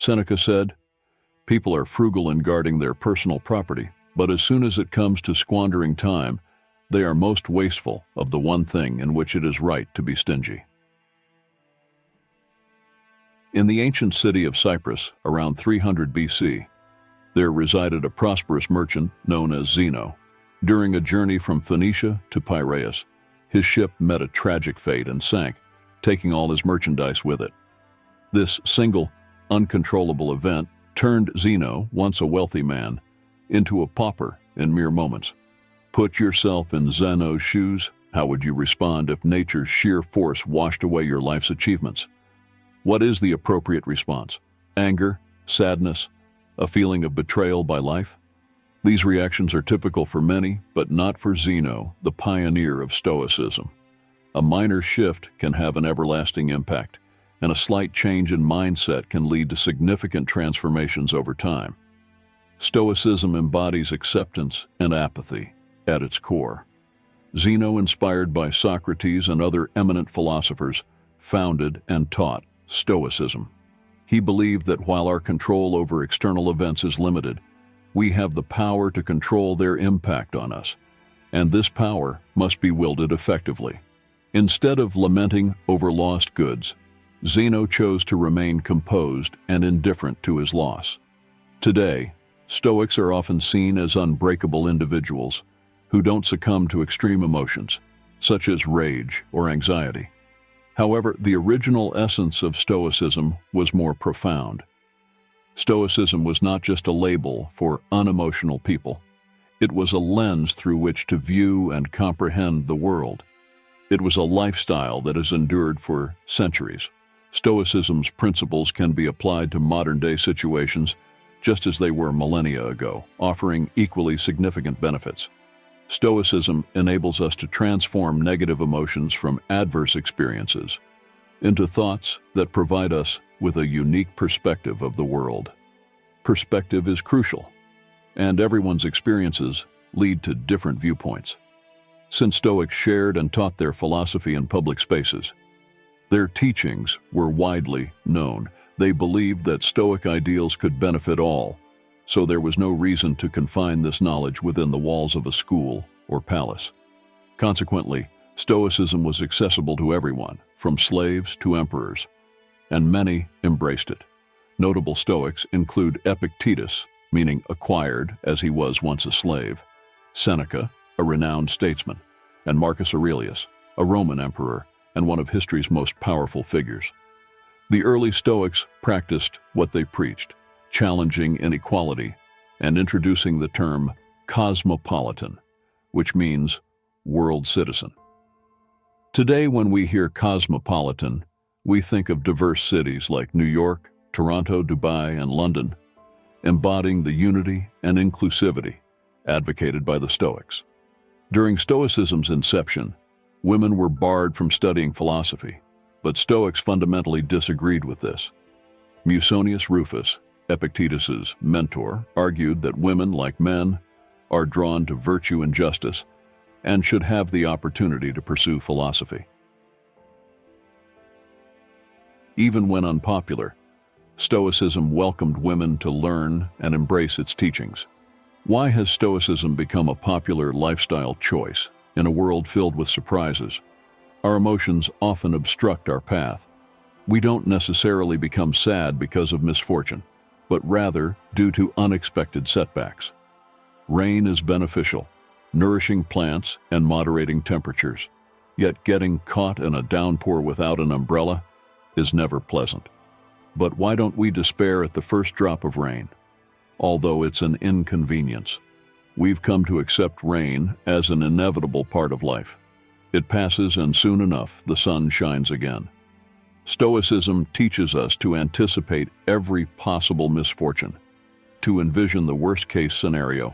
Seneca said, "People are frugal in guarding their personal property, but as soon as it comes to squandering time, they are most wasteful of the one thing in which it is right to be stingy." In the ancient city of Cyprus, around 300 BC, there resided a prosperous merchant known as Zeno. During a journey from Phoenicia to Piraeus, his ship met a tragic fate and sank, taking all his merchandise with it. This single, uncontrollable event turned Zeno, once a wealthy man, into a pauper in mere moments. Put yourself in Zeno's shoes. How would you respond if nature's sheer force washed away your life's achievements? What is the appropriate response? Anger, sadness, a feeling of betrayal by life? These reactions are typical for many, but not for Zeno, the pioneer of Stoicism. A minor shift can have an everlasting impact, and a slight change in mindset can lead to significant transformations over time. Stoicism embodies acceptance and apathy at its core. Zeno, inspired by Socrates and other eminent philosophers, founded and taught Stoicism. He believed that while our control over external events is limited, we have the power to control their impact on us, and this power must be wielded effectively. Instead of lamenting over lost goods, Zeno chose to remain composed and indifferent to his loss. Today, Stoics are often seen as unbreakable individuals who don't succumb to extreme emotions, such as rage or anxiety. However, the original essence of Stoicism was more profound. Stoicism was not just a label for unemotional people. It was a lens through which to view and comprehend the world. It was a lifestyle that has endured for centuries. Stoicism's principles can be applied to modern-day situations just as they were millennia ago, offering equally significant benefits. Stoicism enables us to transform negative emotions from adverse experiences into thoughts that provide us with a unique perspective of the world. Perspective is crucial, and everyone's experiences lead to different viewpoints. Since Stoics shared and taught their philosophy in public spaces, their teachings were widely known. They believed that Stoic ideals could benefit all, so there was no reason to confine this knowledge within the walls of a school or palace. Consequently, Stoicism was accessible to everyone, from slaves to emperors, and many embraced it. Notable Stoics include Epictetus, meaning acquired as he was once a slave, Seneca, a renowned statesman, and Marcus Aurelius, a Roman emperor and one of history's most powerful figures. The early Stoics practiced what they preached, challenging inequality and introducing the term cosmopolitan, which means world citizen. Today, when we hear cosmopolitan, we think of diverse cities like New York, Toronto, Dubai, and London, embodying the unity and inclusivity advocated by the Stoics. During Stoicism's inception, women were barred from studying philosophy, but Stoics fundamentally disagreed with this. Musonius Rufus, Epictetus's mentor, argued that women, like men, are drawn to virtue and justice and should have the opportunity to pursue philosophy. Even when unpopular, Stoicism welcomed women to learn and embrace its teachings. Why has Stoicism become a popular lifestyle choice in a world filled with surprises? Our emotions often obstruct our path. We don't necessarily become sad because of misfortune, but rather due to unexpected setbacks. Rain is beneficial, nourishing plants and moderating temperatures, yet getting caught in a downpour without an umbrella is never pleasant. But why don't we despair at the first drop of rain? Although it's an inconvenience, we've come to accept rain as an inevitable part of life. It passes, and soon enough, the sun shines again. Stoicism teaches us to anticipate every possible misfortune, to envision the worst-case scenario,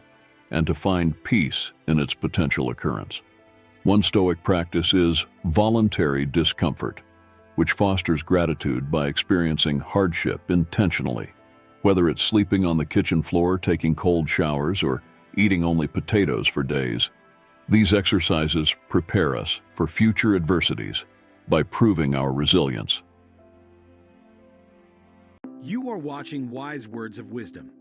and to find peace in its potential occurrence. One Stoic practice is voluntary discomfort, which fosters gratitude by experiencing hardship intentionally, whether it's sleeping on the kitchen floor, taking cold showers, or eating only potatoes for days. These exercises prepare us for future adversities by proving our resilience. You are watching Wise Words of Wisdom,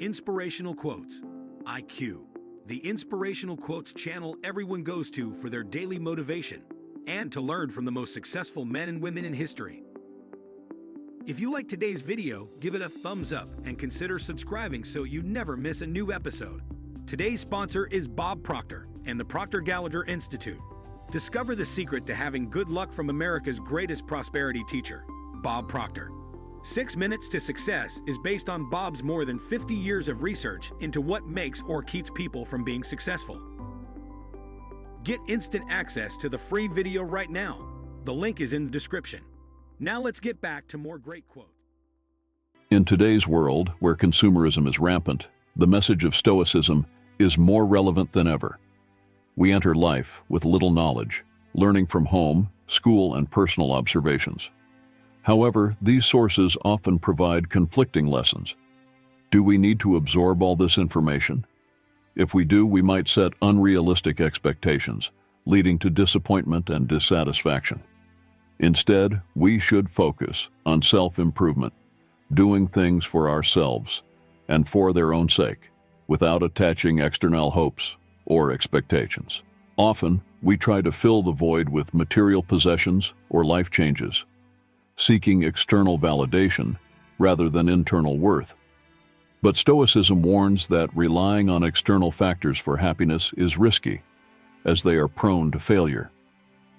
Inspirational Quotes, IQ, the inspirational quotes channel everyone goes to for their daily motivation and to learn from the most successful men and women in history. If you like today's video, give it a thumbs up and consider subscribing so you never miss a new episode. Today's sponsor is Bob Proctor and the Proctor Gallagher Institute. Discover the secret to having good luck from America's greatest prosperity teacher, Bob Proctor. 6 Minutes to Success is based on Bob's more than 50 years of research into what makes or keeps people from being successful. Get instant access to the free video right now. The link is in the description. Now let's get back to more great quotes. In today's world, where consumerism is rampant, the message of Stoicism is more relevant than ever. We enter life with little knowledge, learning from home, school, and personal observations. However, these sources often provide conflicting lessons. Do we need to absorb all this information? If we do, we might set unrealistic expectations, leading to disappointment and dissatisfaction. Instead, we should focus on self-improvement, doing things for ourselves and for their own sake, without attaching external hopes or expectations. Often, we try to fill the void with material possessions or life changes, seeking external validation rather than internal worth. But Stoicism warns that relying on external factors for happiness is risky, as they are prone to failure.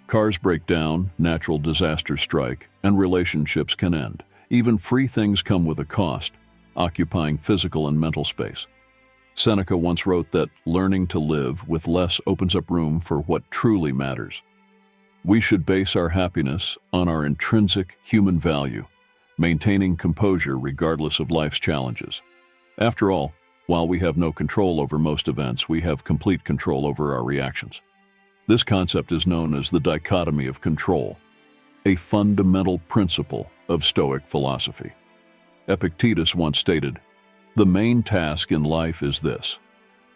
Cars break down, natural disasters strike, and relationships can end. Even free things come with a cost, occupying physical and mental space. Seneca once wrote that learning to live with less opens up room for what truly matters. We should base our happiness on our intrinsic human value, maintaining composure regardless of life's challenges. After all, while we have no control over most events, we have complete control over our reactions. This concept is known as the dichotomy of control, a fundamental principle of Stoic philosophy. Epictetus once stated, "The main task in life is this,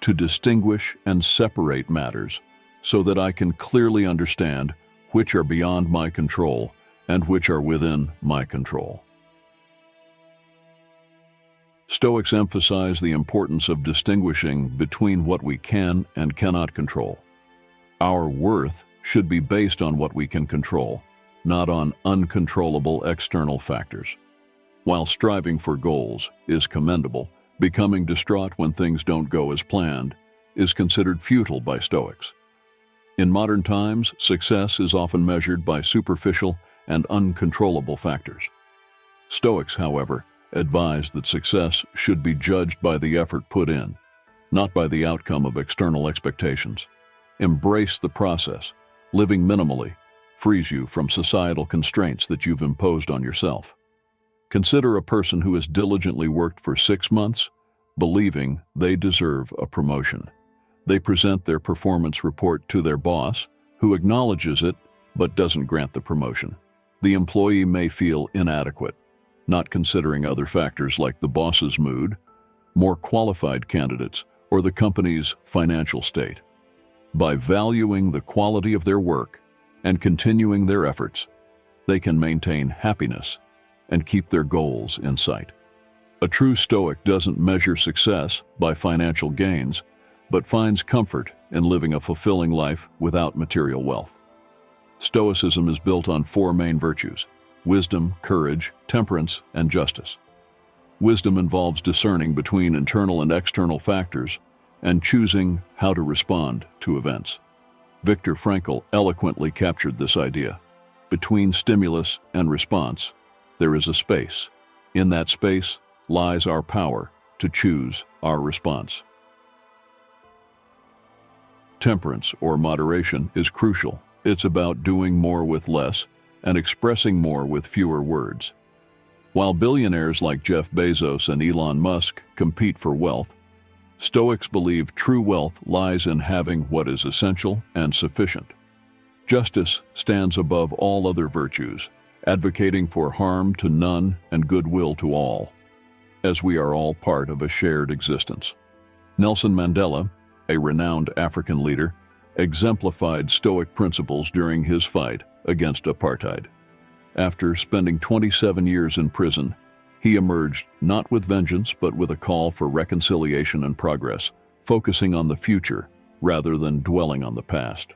to distinguish and separate matters so that I can clearly understand which are beyond my control and which are within my control." Stoics emphasize the importance of distinguishing between what we can and cannot control. Our worth should be based on what we can control, not on uncontrollable external factors. While striving for goals is commendable, becoming distraught when things don't go as planned is considered futile by Stoics. In modern times, success is often measured by superficial and uncontrollable factors. Stoics, however, advise that success should be judged by the effort put in, not by the outcome of external expectations. Embrace the process. Living minimally frees you from societal constraints that you've imposed on yourself. Consider a person who has diligently worked for 6 months, believing they deserve a promotion. They present their performance report to their boss, who acknowledges it but doesn't grant the promotion. The employee may feel inadequate, not considering other factors like the boss's mood, more qualified candidates, or the company's financial state. By valuing the quality of their work and continuing their efforts, they can maintain happiness and keep their goals in sight. A true Stoic doesn't measure success by financial gains, but finds comfort in living a fulfilling life without material wealth. Stoicism is built on 4 main virtues: wisdom, courage, temperance, and justice. Wisdom involves discerning between internal and external factors and choosing how to respond to events. Viktor Frankl eloquently captured this idea. Between stimulus and response, there is a space. In that space lies our power to choose our response. Temperance, or moderation, is crucial. It's about doing more with less and expressing more with fewer words. While billionaires like Jeff Bezos and Elon Musk compete for wealth, Stoics believe true wealth lies in having what is essential and sufficient. Justice stands above all other virtues, advocating for harm to none and goodwill to all, as we are all part of a shared existence. Nelson Mandela, a renowned African leader, exemplified Stoic principles during his fight against apartheid. After spending 27 years in prison, He emerged not with vengeance, but with a call for reconciliation and progress, focusing on the future rather than dwelling on the past.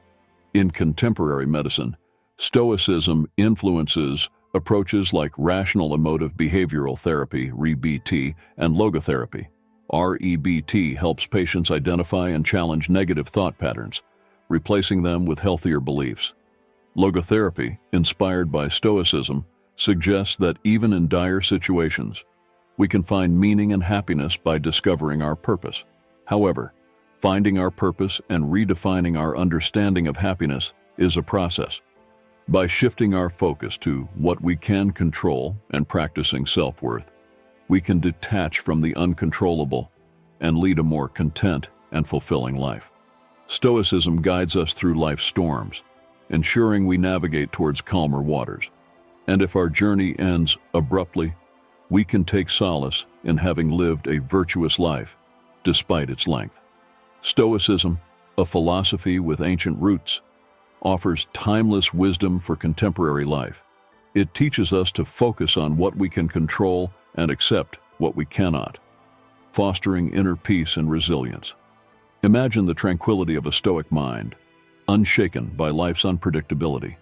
In contemporary medicine, Stoicism influences approaches like rational emotive behavioral therapy, REBT, and logotherapy. REBT helps patients identify and challenge negative thought patterns, replacing them with healthier beliefs. Logotherapy, inspired by Stoicism, suggests that even in dire situations, we can find meaning and happiness by discovering our purpose. However, finding our purpose and redefining our understanding of happiness is a process. By shifting our focus to what we can control and practicing self-worth, we can detach from the uncontrollable and lead a more content and fulfilling life. Stoicism guides us through life's storms, ensuring we navigate towards calmer waters. And if our journey ends abruptly, we can take solace in having lived a virtuous life despite its length. Stoicism, a philosophy with ancient roots, offers timeless wisdom for contemporary life. It teaches us to focus on what we can control and accept what we cannot, fostering inner peace and resilience. Imagine the tranquility of a Stoic mind, unshaken by life's unpredictability.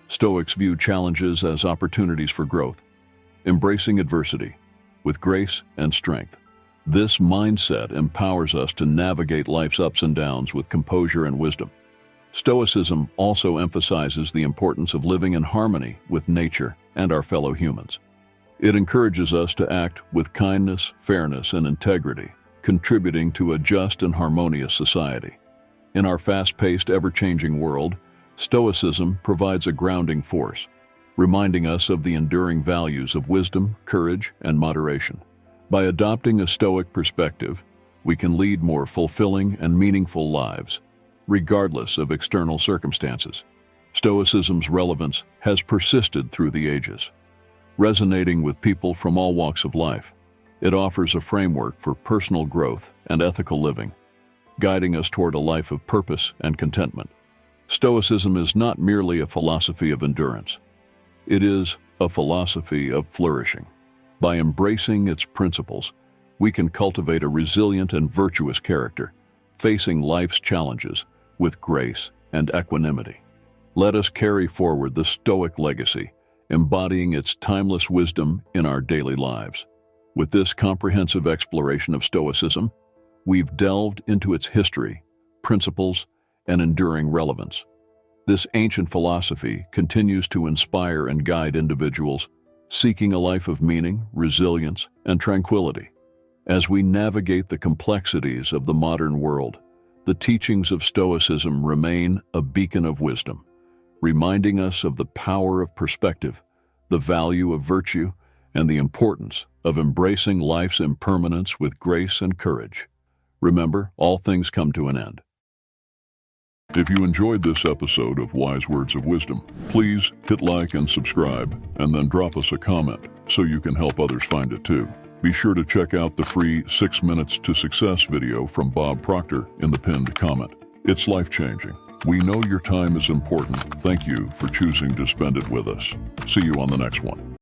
Stoics view challenges as opportunities for growth, embracing adversity with grace and strength. This mindset empowers us to navigate life's ups and downs with composure and wisdom. Stoicism also emphasizes the importance of living in harmony with nature and our fellow humans. It encourages us to act with kindness, fairness, and integrity, contributing to a just and harmonious society. In our fast-paced, ever-changing world, Stoicism provides a grounding force, reminding us of the enduring values of wisdom, courage, and moderation. By adopting a Stoic perspective, we can lead more fulfilling and meaningful lives, regardless of external circumstances. Stoicism's relevance has persisted through the ages. Resonating with people from all walks of life, it offers a framework for personal growth and ethical living, guiding us toward a life of purpose and contentment. Stoicism is not merely a philosophy of endurance. It is a philosophy of flourishing. By embracing its principles, we can cultivate a resilient and virtuous character, facing life's challenges with grace and equanimity. Let us carry forward the Stoic legacy, embodying its timeless wisdom in our daily lives. With this comprehensive exploration of Stoicism, we've delved into its history, principles, and enduring relevance. This ancient philosophy continues to inspire and guide individuals seeking a life of meaning, resilience, and tranquility. As we navigate the complexities of the modern world, the teachings of Stoicism remain a beacon of wisdom, reminding us of the power of perspective, the value of virtue, and the importance of embracing life's impermanence with grace and courage. Remember, all things come to an end. If you enjoyed this episode of Wise Words of Wisdom, please hit like and subscribe, and then drop us a comment so you can help others find it too. Be sure to check out the free 6 Minutes to Success video from Bob Proctor in the pinned comment. It's life-changing. We know your time is important. Thank you for choosing to spend it with us. See you on the next one.